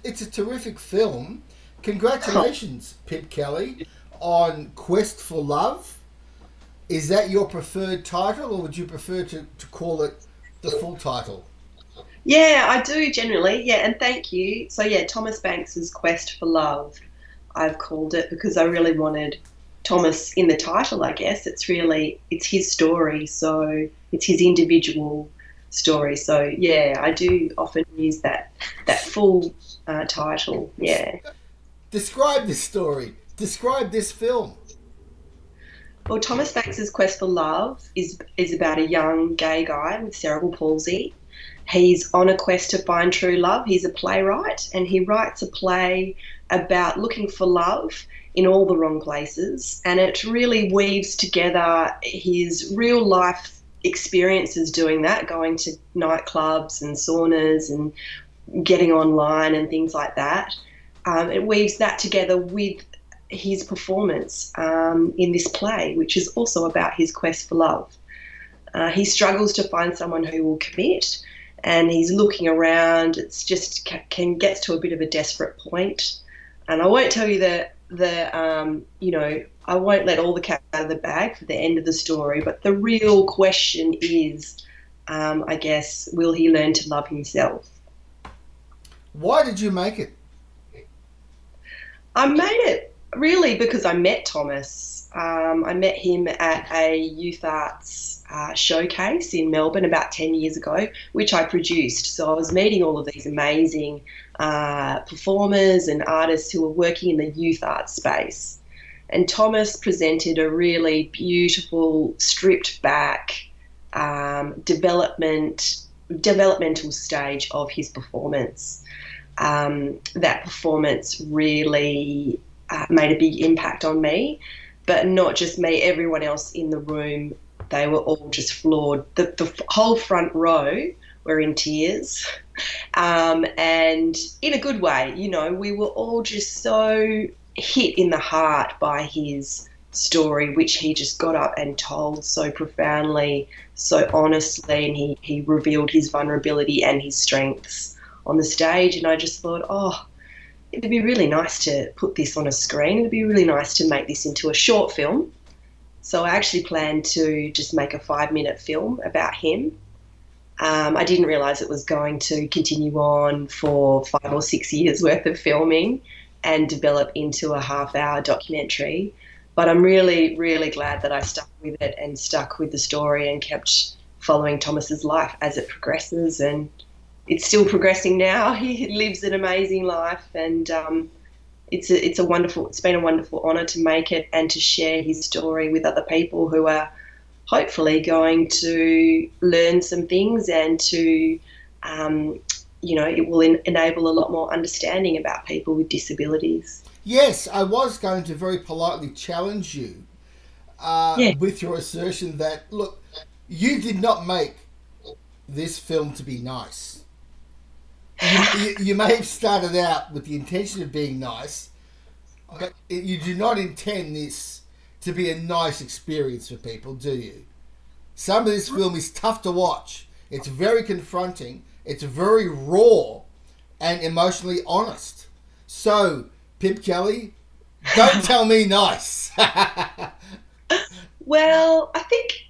it's a terrific film. Congratulations, Pip Kelly, on Quest for Love. Is that your preferred title, or would you prefer to call it the full title? Yeah, I do generally. Yeah, and thank you. So yeah, Thomas Banks's Quest for Love, I've called it because I really wanted Thomas in the title, I guess. It's his story, so it's his individual story. So yeah, I do often use that full title. Yeah. Describe this story. Describe this film. Well, Thomas Banks's Quest for Love is about a young gay guy with cerebral palsy. He's on a quest to find true love. He's a playwright and he writes a play about looking for love in all the wrong places. And it really weaves together his real life experiences doing that, going to nightclubs and saunas and getting online and things like that. It weaves that together with his performance in this play, which is also about his quest for love. He struggles to find someone who will commit, and he's looking around. It's just gets to a bit of a desperate point. And I won't tell you I won't let all the cat out of the bag for the end of the story. But the real question is, I guess, will he learn to love himself? Why did you make it? I made it really because I met Thomas. I met him at a youth arts showcase in Melbourne about 10 years ago, which I produced. So I was meeting all of these amazing performers and artists who were working in the youth arts space. And Thomas presented a really beautiful, stripped back developmental stage of his performance. That performance really made a big impact on me, but not just me, everyone else in the room. They were all just floored. The whole front row were in tears, and in a good way. We were all just so hit in the heart by his story, which he just got up and told so profoundly, so honestly, and he revealed his vulnerability and his strengths on the stage. And I just thought, it'd be really nice to put this on a screen. It'd be really nice to make this into a short film. So I actually planned to just make a 5-minute film about him. I didn't realise it was going to continue on for 5 or 6 years worth of filming and develop into a half-hour documentary. But I'm really, really glad that I stuck with it and stuck with the story and kept following Thomas's life as it progresses. And it's still progressing now. He lives an amazing life, and it's been a wonderful honour to make it and to share his story with other people who are hopefully going to learn some things, and to it will enable a lot more understanding about people with disabilities. Yes, I was going to very politely challenge you Yeah. with your assertion that, look, you did not make this film to be nice. You may have started out with the intention of being nice, but you do not intend this to be a nice experience for people, do you? Some of this film is tough to watch. It's very confronting. It's very raw and emotionally honest. So, Pip Kelly, don't tell me nice. Well, I think,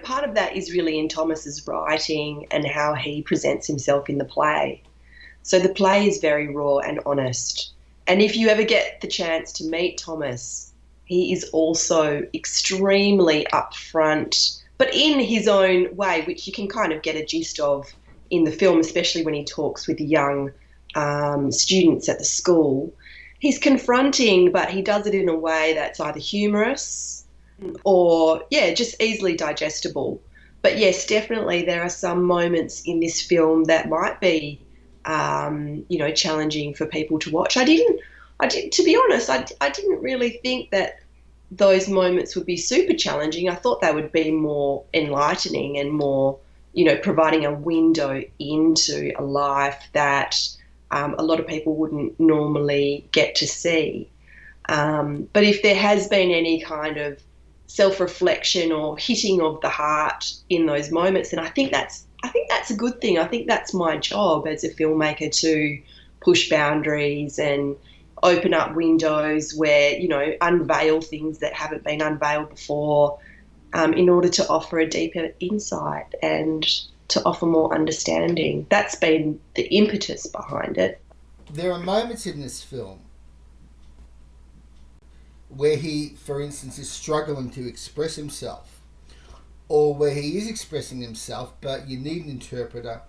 part of that is really in Thomas's writing and how he presents himself in the play. So the play is very raw and honest. And if you ever get the chance to meet Thomas, he is also extremely upfront, but in his own way, which you can kind of get a gist of in the film, especially when he talks with the young students at the school. He's confronting, but he does it in a way that's either humorous or, just easily digestible. But yes, definitely there are some moments in this film that might be challenging for people to watch. To be honest, I didn't really think that those moments would be super challenging. I thought they would be more enlightening and more, providing a window into a life that a lot of people wouldn't normally get to see. But if there has been any kind of self-reflection or hitting of the heart in those moments, then I think that's a good thing. I think that's my job as a filmmaker, to push boundaries and open up windows where, you know, unveil things that haven't been unveiled before, in order to offer a deeper insight and to offer more understanding. That's been the impetus behind it. There are moments in this film where he, for instance, is struggling to express himself, or where he is expressing himself, but you need an interpreter,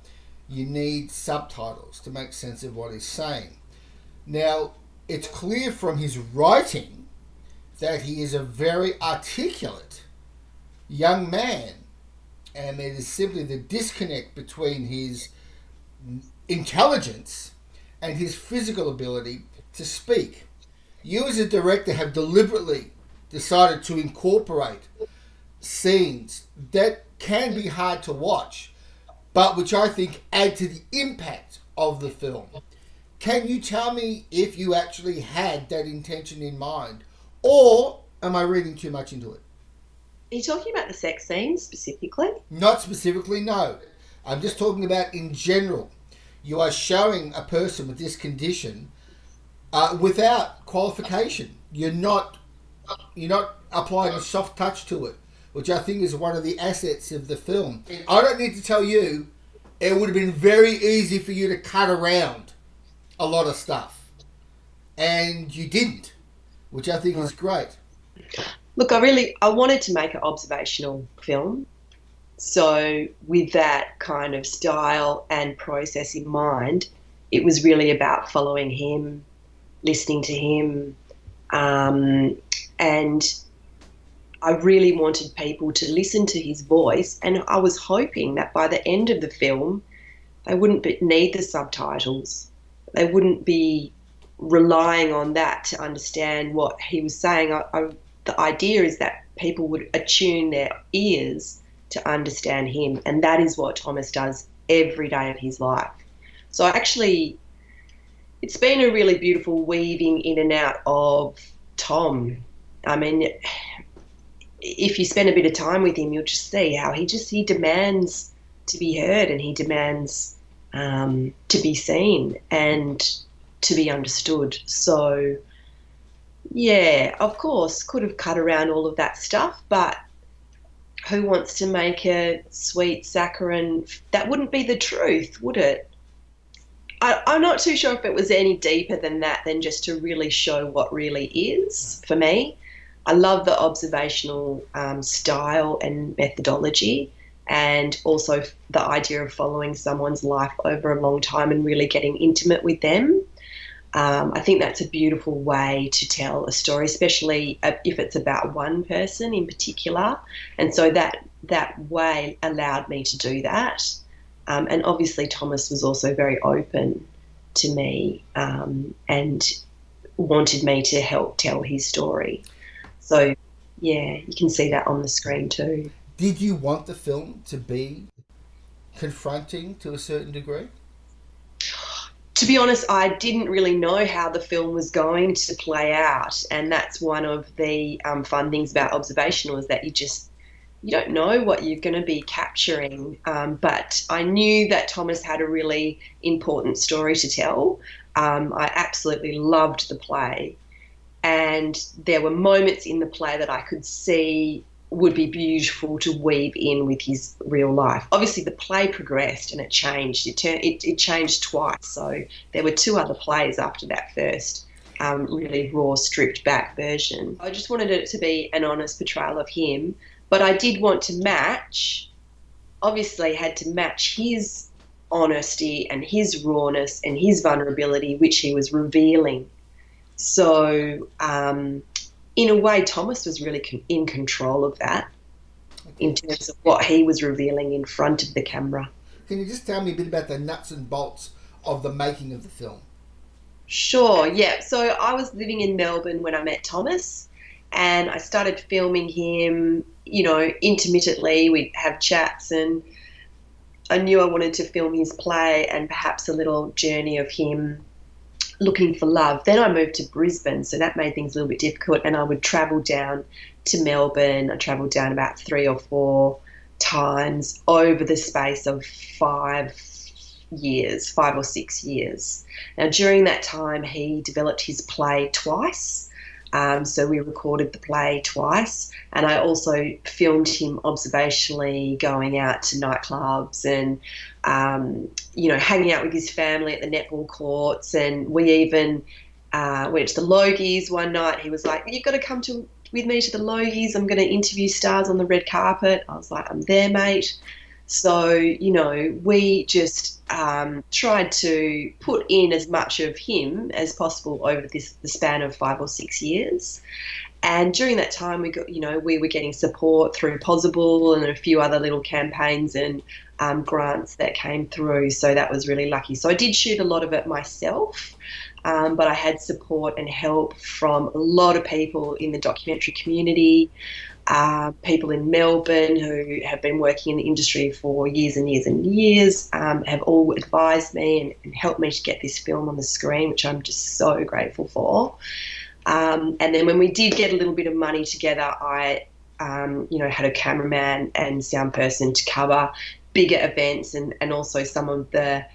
you need subtitles to make sense of what he's saying. Now, it's clear from his writing that he is a very articulate young man, and it is simply the disconnect between his intelligence and his physical ability to speak. You as a director have deliberately decided to incorporate scenes that can be hard to watch, but which I think add to the impact of the film. Can you tell me if you actually had that intention in mind, or am I reading too much into it? Are you talking about the sex scenes specifically? Not specifically, no. I'm just talking about in general. You are showing a person with this condition without qualification. You're not applying a soft touch to it, which I think is one of the assets of the film. I don't need to tell you, it would have been very easy for you to cut around a lot of stuff, and you didn't, which I think is great. Look, I wanted to make an observational film. So with that kind of style and process in mind, it was really about following him, listening to him, and I really wanted people to listen to his voice, and I was hoping that by the end of the film, they wouldn't need the subtitles. They wouldn't be relying on that to understand what he was saying. The idea is that people would attune their ears to understand him, and that is what Thomas does every day of his life. So actually, it's been a really beautiful weaving in and out of Tom. I mean, if you spend a bit of time with him, you'll just see how he demands to be heard, and he demands to be seen and to be understood. So, yeah, of course, could have cut around all of that stuff, but who wants to make a sweet saccharine? That wouldn't be the truth, would it? I'm not too sure if it was any deeper than that, than just to really show what really is for me. I love the observational style and methodology, and also the idea of following someone's life over a long time and really getting intimate with them. I think that's a beautiful way to tell a story, especially if it's about one person in particular. And so that way allowed me to do that. And obviously Thomas was also very open to me, and wanted me to help tell his story. So, yeah, you can see that on the screen too. Did you want the film to be confronting to a certain degree? To be honest, I didn't really know how the film was going to play out, and that's one of the fun things about observational, is that you don't know what you're going to be capturing. But I knew that Thomas had a really important story to tell. I absolutely loved the play, and there were moments in the play that I could see would be beautiful to weave in with his real life. Obviously, the play progressed and it changed. It changed twice. So there were 2 other plays after that first really raw, stripped back version. I just wanted it to be an honest portrayal of him, but I did want to match, obviously had to match his honesty and his rawness and his vulnerability, which he was revealing. So, in a way, Thomas was really in control of that, in terms of what he was revealing in front of the camera. Can you just tell me a bit about the nuts and bolts of the making of the film? Sure, yeah. So I was living in Melbourne when I met Thomas, and I started filming him, intermittently. We'd have chats, and I knew I wanted to film his play and perhaps a little journey of him looking for love. Then I moved to Brisbane, so that made things a little bit difficult, and I would travel down to Melbourne. I travelled down about 3 or 4 times over the space of 5 years, 5 or 6 years. Now, during that time, he developed his play twice. So we recorded the play twice, and I also filmed him observationally going out to nightclubs and, hanging out with his family at the netball courts. And we even went to the Logies one night. He was like, "You've got to come with me to the Logies. I'm going to interview stars on the red carpet." I was like, "I'm there, mate." So, we just tried to put in as much of him as possible over the span of 5 or 6 years. And during that time, we were getting support through Possible and a few other little campaigns and grants that came through. So that was really lucky. So I did shoot a lot of it myself, but I had support and help from a lot of people in the documentary community. People in Melbourne who have been working in the industry for years and years and years have all advised me and helped me to get this film on the screen, which I'm just so grateful for. And then when we did get a little bit of money together, I, had a cameraman and sound person to cover bigger events and also some of the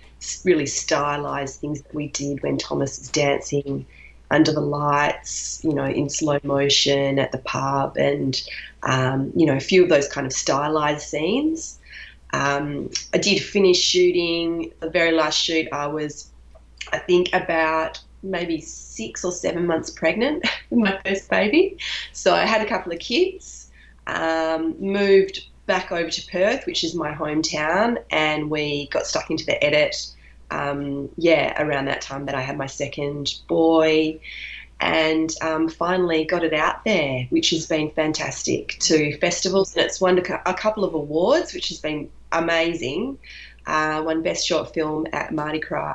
really stylised things that we did when Thomas is dancing under the lights, in slow motion at the pub and, a few of those kind of stylised scenes. I did finish shooting. The very last shoot, I was, I think, about maybe 6 or 7 months pregnant with my first baby. So I had a couple of kids, moved back over to Perth, which is my hometown, and we got stuck into the edit around that time that I had my second boy, and finally got it out there, which has been fantastic, to festivals, and it's won a couple of awards, which has been amazing. Won Best Short Film at Mardi Gras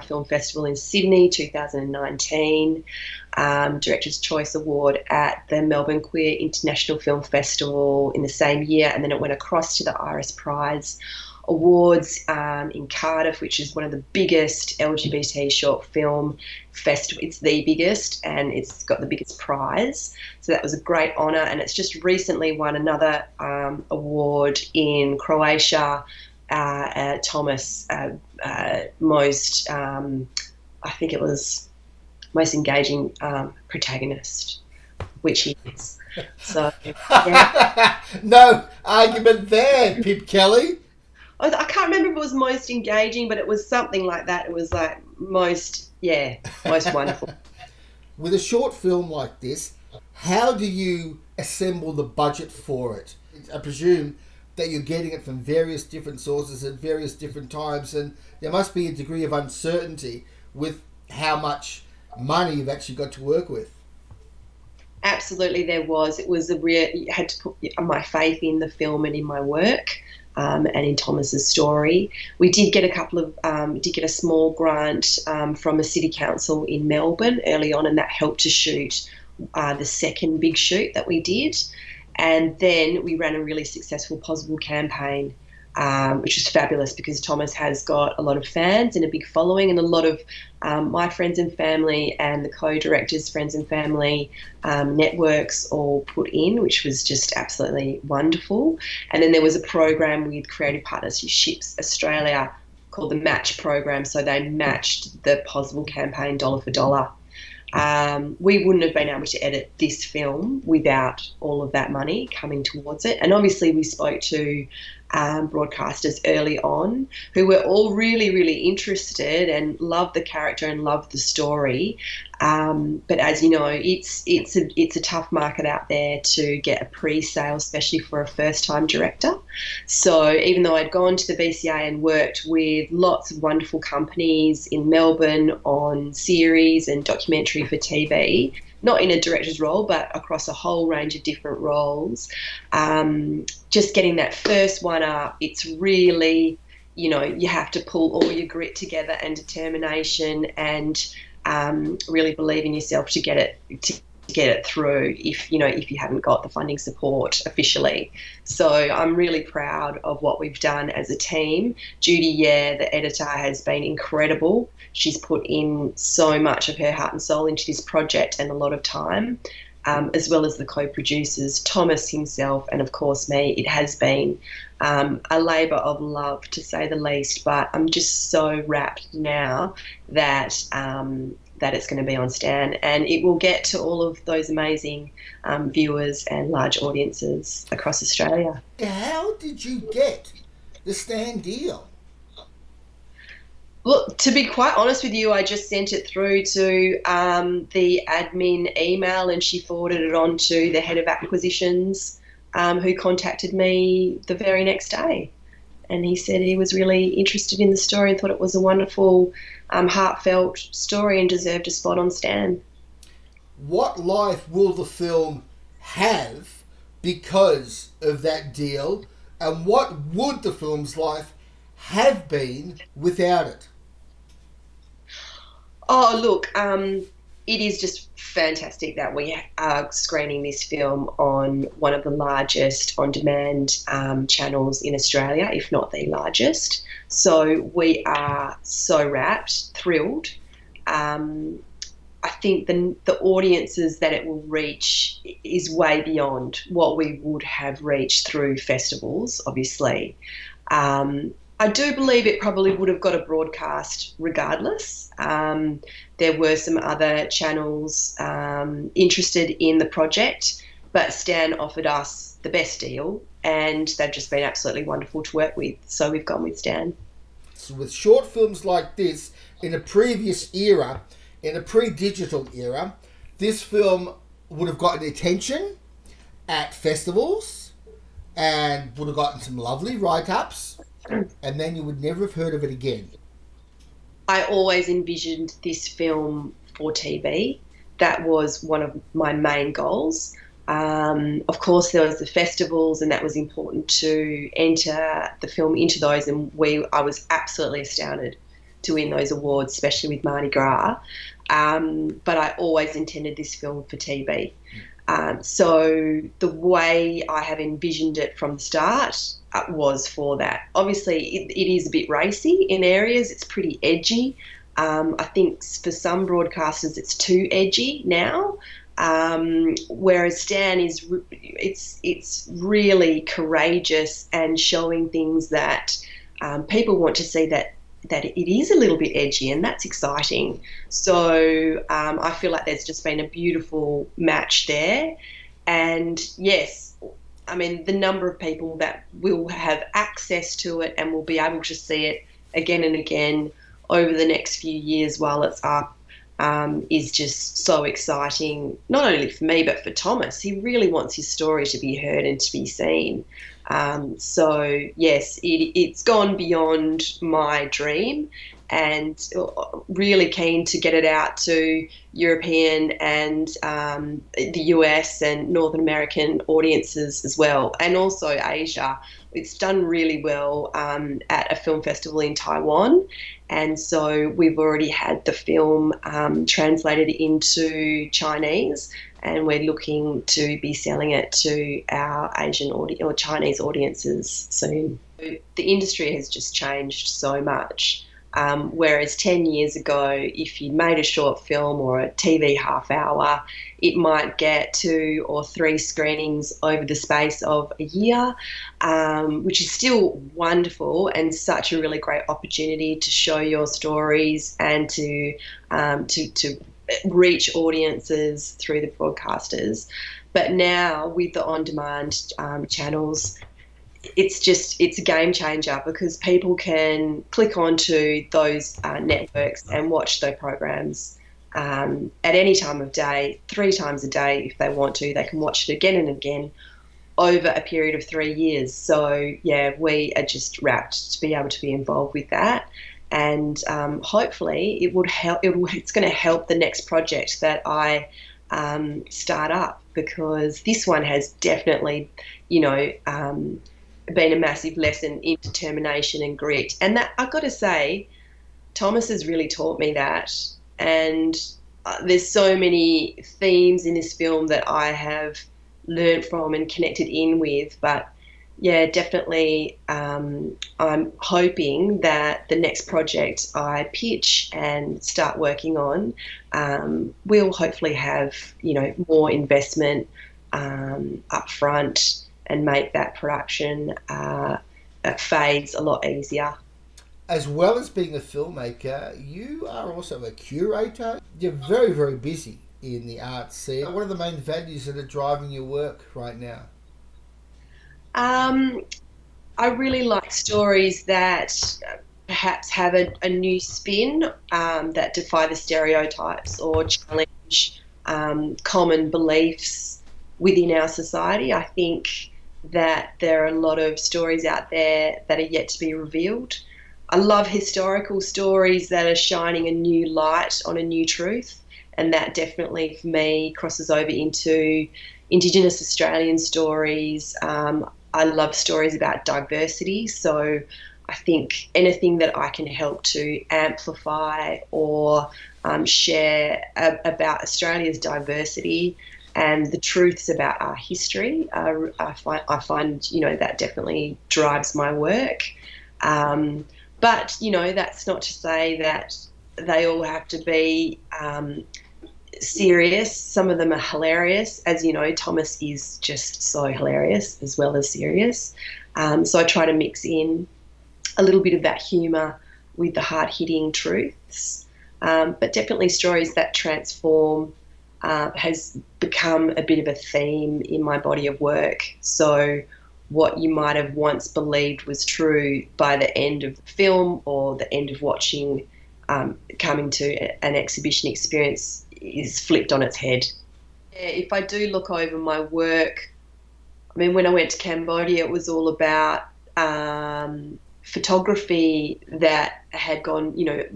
Film Festival in Sydney 2019, Director's Choice Award at the Melbourne Queer International Film Festival in the same year, and then it went across to the Iris Prize Awards in Cardiff, which is one of the biggest LGBT short film festival. It's the biggest, and it's got the biggest prize. So that was a great honour, and it's just recently won another award in Croatia. Thomas, most, I think it was most engaging protagonist, which he is. So, yeah. No argument there, Pip Kelly. I can't remember if it was most engaging, but it was something like that. It was like most wonderful. With a short film like this, how do you assemble the budget for it? I presume that you're getting it from various different sources at various different times, and there must be a degree of uncertainty with how much money you've actually got to work with. Absolutely, there was. It was you had to put my faith in the film and in my work. And in Thomas's story, we did get a small grant from a city council in Melbourne early on, and that helped to shoot the second big shoot that we did. And then we ran a really successful Possible campaign, which was fabulous because Thomas has got a lot of fans and a big following, and a lot of my friends and family and the co-directors' friends and family networks all put in, which was just absolutely wonderful. And then there was a program with Creative Partnerships Australia called the Match Program, so they matched the Possible campaign dollar for dollar. We wouldn't have been able to edit this film without all of that money coming towards it. And obviously we spoke to broadcasters early on who were all really, really interested and loved the character and loved the story. But as you know, it's a tough market out there to get a pre-sale, especially for a first-time director. So even though I'd gone to the BCA and worked with lots of wonderful companies in Melbourne on series and documentary for TV, not in a director's role, but across a whole range of different roles, just getting that first one up, it's really, you have to pull all your grit together and determination and really believe in yourself to get it through if you haven't got the funding support officially. So I'm really proud of what we've done as a team. Judy, the editor, has been incredible. She's put in so much of her heart and soul into this project and a lot of time, as well as the co-producers, Thomas himself, and of course me. It has been a labour of love, to say the least. But I'm just so wrapped now that that it's going to be on Stan, and it will get to all of those amazing viewers and large audiences across Australia. How did you get the Stan deal? Look, to be quite honest with you, I just sent it through to the admin email, and she forwarded it on to the head of acquisitions, who contacted me the very next day. And he said he was really interested in the story and thought it was a wonderful, heartfelt story and deserved a spot on Stan. What life will the film have because of that deal, and what would the film's life have been without it? Oh, look, it is just fantastic that we are screening this film on one of the largest on-demand channels in Australia, if not the largest. So we are so wrapped, thrilled. I think the audiences that it will reach is way beyond what we would have reached through festivals, obviously. I do believe it probably would have got a broadcast regardless. There were some other channels interested in the project, but Stan offered us the best deal, and they've just been absolutely wonderful to work with. So we've gone with Stan. So with short films like this, in a previous era, in a pre-digital era, this film would have gotten attention at festivals and would have gotten some lovely write-ups, and then you would never have heard of it again. I always envisioned this film for TV. That was one of my main goals. Of course, there was the festivals, and that was important to enter the film into those, and I was absolutely astounded to win those awards, especially with Mardi Gras. But I always intended this film for TV. So the way I have envisioned it from the start was for that. Obviously, it is a bit racy in areas. It's pretty edgy. I think for some broadcasters it's too edgy now, whereas Stan is it's really courageous and showing things that people want to see, that it is a little bit edgy, and that's exciting. So I feel like there's just been a beautiful match there. And yes, I mean, the number of people that will have access to it and will be able to see it again and again over the next few years while it's up is just so exciting, not only for me but for Thomas. He really wants his story to be heard and to be seen. So yes, it's gone beyond my dream, and really keen to get it out to European and the US and Northern American audiences as well, and also Asia. It's done really well at a film festival in Taiwan, and so we've already had the film translated into Chinese, and we're looking to be selling it to our Asian or Chinese audiences soon. The industry has just changed so much. Whereas 10 years ago, if you made a short film or a TV half hour, it might get 2 or 3 screenings over the space of a year, which is still wonderful and such a really great opportunity to show your stories and to reach audiences through the broadcasters. But now with the on-demand channels, it's a game changer, because people can click onto those networks and watch their programs at any time of day, 3 times a day if they want to. They can watch it again and again over a period of 3 years. So yeah, we are just wrapped to be able to be involved with that, and hopefully it would help. It's going to help the next project that I start up, because this one has definitely, been a massive lesson in determination and grit. And that, I've got to say, Thomas has really taught me that. And there's so many themes in this film that I have learned from and connected in with. But yeah, definitely I'm hoping that the next project I pitch and start working on will hopefully have, more investment up front, and make that production fades a lot easier. As well as being a filmmaker, you are also a curator. You're very, very busy in the arts scene. What are the main values that are driving your work right now? Um, I really like stories that perhaps have a new spin, that defy the stereotypes or challenge common beliefs within our society. I think that there are a lot of stories out there that are yet to be revealed. I love historical stories that are shining a new light on a new truth, and that definitely for me crosses over into Indigenous Australian stories. I love stories about diversity, so I think anything that I can help to amplify or share about Australia's diversity and the truths about our history, I find that definitely drives my work. Um, but that's not to say that they all have to be serious. Some of them are hilarious. As you know, Thomas is just so hilarious as well as serious. So I try to mix in a little bit of that humour with the hard-hitting truths. But definitely stories that transform has become a bit of a theme in my body of work. So what you might have once believed was true by the end of the film or the end of watching, coming to an exhibition experience is flipped on its head. If I do look over my work, I mean, when I went to Cambodia, it was all about photography that had gone,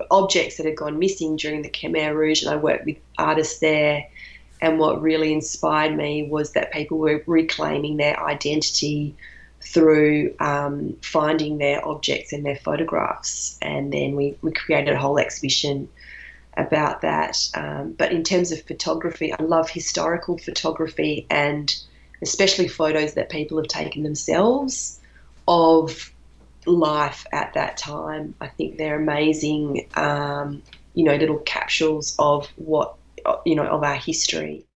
objects that had gone missing during the Khmer Rouge, and I worked with artists there. And what really inspired me was that people were reclaiming their identity through finding their objects and their photographs. And then we created a whole exhibition about that. But in terms of photography, I love historical photography, and especially photos that people have taken themselves of life at that time. I think they're amazing, little capsules of what, of our history.